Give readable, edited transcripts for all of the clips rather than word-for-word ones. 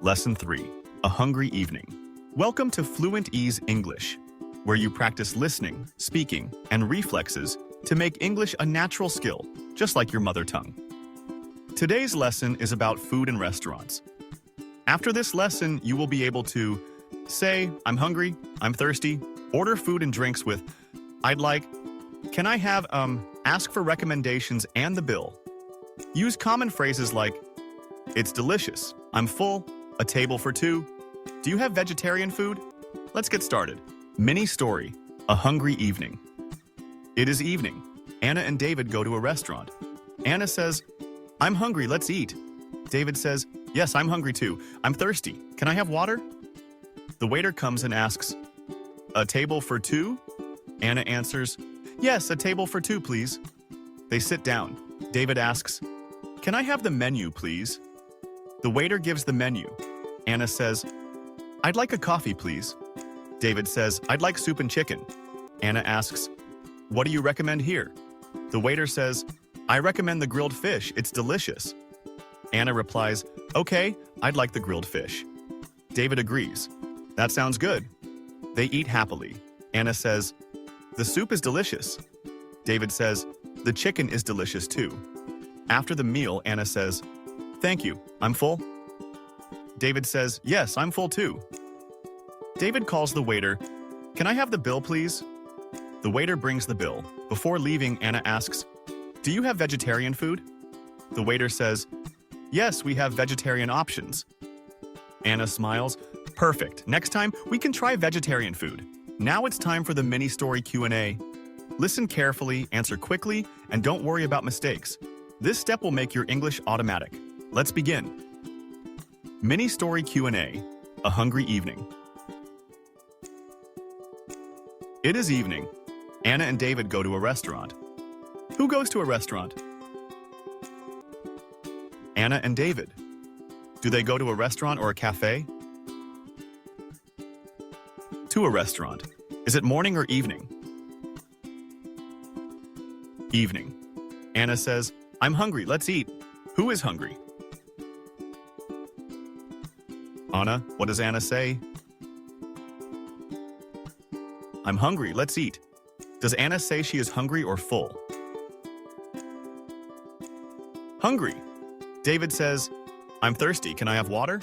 Lesson 3, A Hungry Evening. Welcome to Fluent Ease English, where you practice listening, speaking, and reflexes to make English a natural skill, just like your mother tongue. Today's lesson is about food and restaurants. After this lesson, you will be able to say, I'm hungry, I'm thirsty, order food and drinks with, I'd like, can I have, ask for recommendations and the bill. Use common phrases like, it's delicious, I'm full, a table for two. Do you have vegetarian food? Let's get started. Mini story, A Hungry Evening. It is evening. Anna and David go to a restaurant. Anna says, I'm hungry, let's eat. David says, yes, I'm hungry too. I'm thirsty. Can I have water? The waiter comes and asks, a table for two? Anna answers, yes, a table for two, please. They sit down. David asks, can I have the menu, please? The waiter gives the menu. Anna says, I'd like a coffee, please. David says, I'd like soup and chicken. Anna asks, what do you recommend here? The waiter says, I recommend the grilled fish, it's delicious. Anna replies, okay, I'd like the grilled fish. David agrees. That sounds good. They eat happily. Anna says, the soup is delicious. David says, the chicken is delicious too. After the meal, Anna says, thank you, I'm full. David says, yes, I'm full too. David calls the waiter, can I have the bill, please? The waiter brings the bill. Before leaving, Anna asks, do you have vegetarian food? The waiter says, yes, we have vegetarian options. Anna smiles, perfect. Next time, we can try vegetarian food. Now it's time for the mini story Q&A. Listen carefully, answer quickly, and don't worry about mistakes. This step will make your English automatic. Let's begin. Mini story Q&A, A Hungry Evening. It is evening. Anna and David go to a restaurant. Who goes to a restaurant? Anna and David. Do they go to a restaurant or a cafe? To a restaurant. Is it morning or evening? Evening. Anna says, I'm hungry, let's eat. Who is hungry? Anna, what does Anna say? I'm hungry, let's eat. Does Anna say she is hungry or full? Hungry. David says, I'm thirsty, can I have water?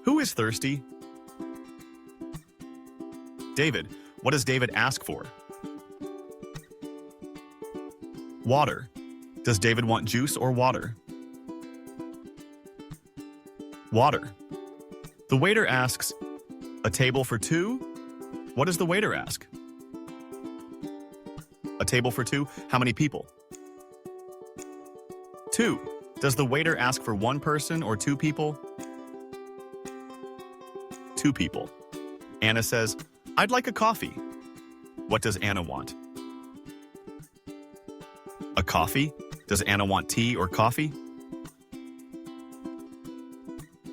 Who is thirsty? David, what does David ask for? Water. Does David want juice or water? Water. The waiter asks, a table for two? What does the waiter ask? A table for two? How many people? Two. Does the waiter ask for one person or two people? Two people. Anna says, I'd like a coffee. What does Anna want? A coffee? Does Anna want tea or coffee?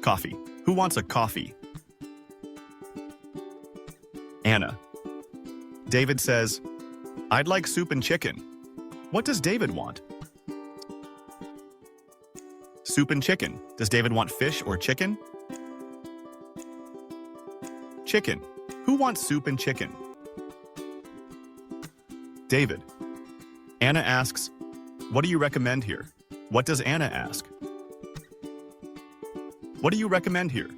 Coffee. Who wants a coffee? Anna. David says, I'd like soup and chicken. What does David want? Soup and chicken. Does David want fish or chicken? Chicken. Who wants soup and chicken? David. Anna asks, what do you recommend here? What does Anna ask? What do you recommend here?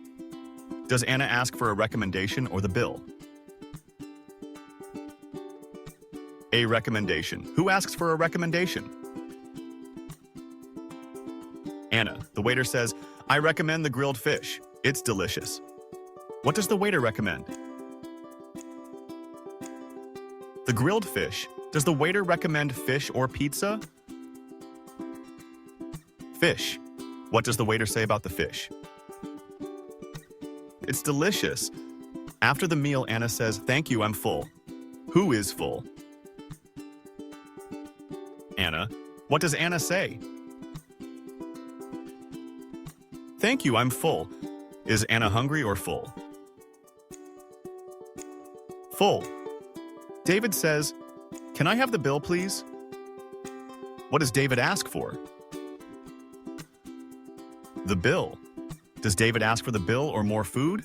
Does Anna ask for a recommendation or the bill? A recommendation. Who asks for a recommendation? Anna. The waiter says, I recommend the grilled fish. It's delicious. What does the waiter recommend? The grilled fish. Does the waiter recommend fish or pizza? Fish. What does the waiter say about the fish? It's delicious. After the meal, Anna says, thank you, I'm full. Who is full? Anna. What does Anna say? Thank you, I'm full. Is Anna hungry or full? Full. David says, can I have the bill, please? What does David ask for? The bill. Does David ask for the bill or more food?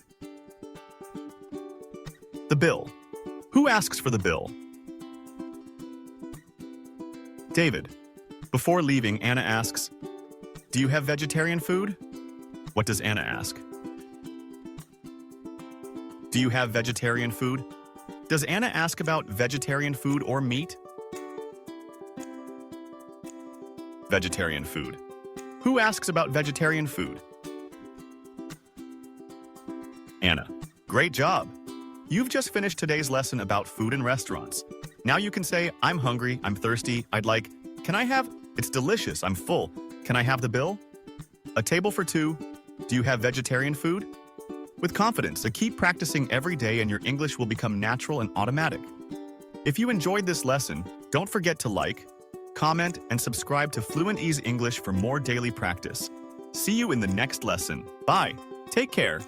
The bill. Who asks for the bill? David. Before leaving, Anna asks, "Do you have vegetarian food?" What does Anna ask? Do you have vegetarian food? Does Anna ask about vegetarian food or meat? Vegetarian food. Who asks about vegetarian food? Anna. Great job! You've just finished today's lesson about food in restaurants. Now you can say, "I'm hungry, I'm thirsty, I'd like, can I have, it's delicious, I'm full, can I have the bill?" A table for two. Do you have vegetarian food? With confidence, so keep practicing every day and your English will become natural and automatic. If you enjoyed this lesson, don't forget to like, comment, and subscribe to Fluent Ease English for more daily practice. See you in the next lesson. Bye. Take care.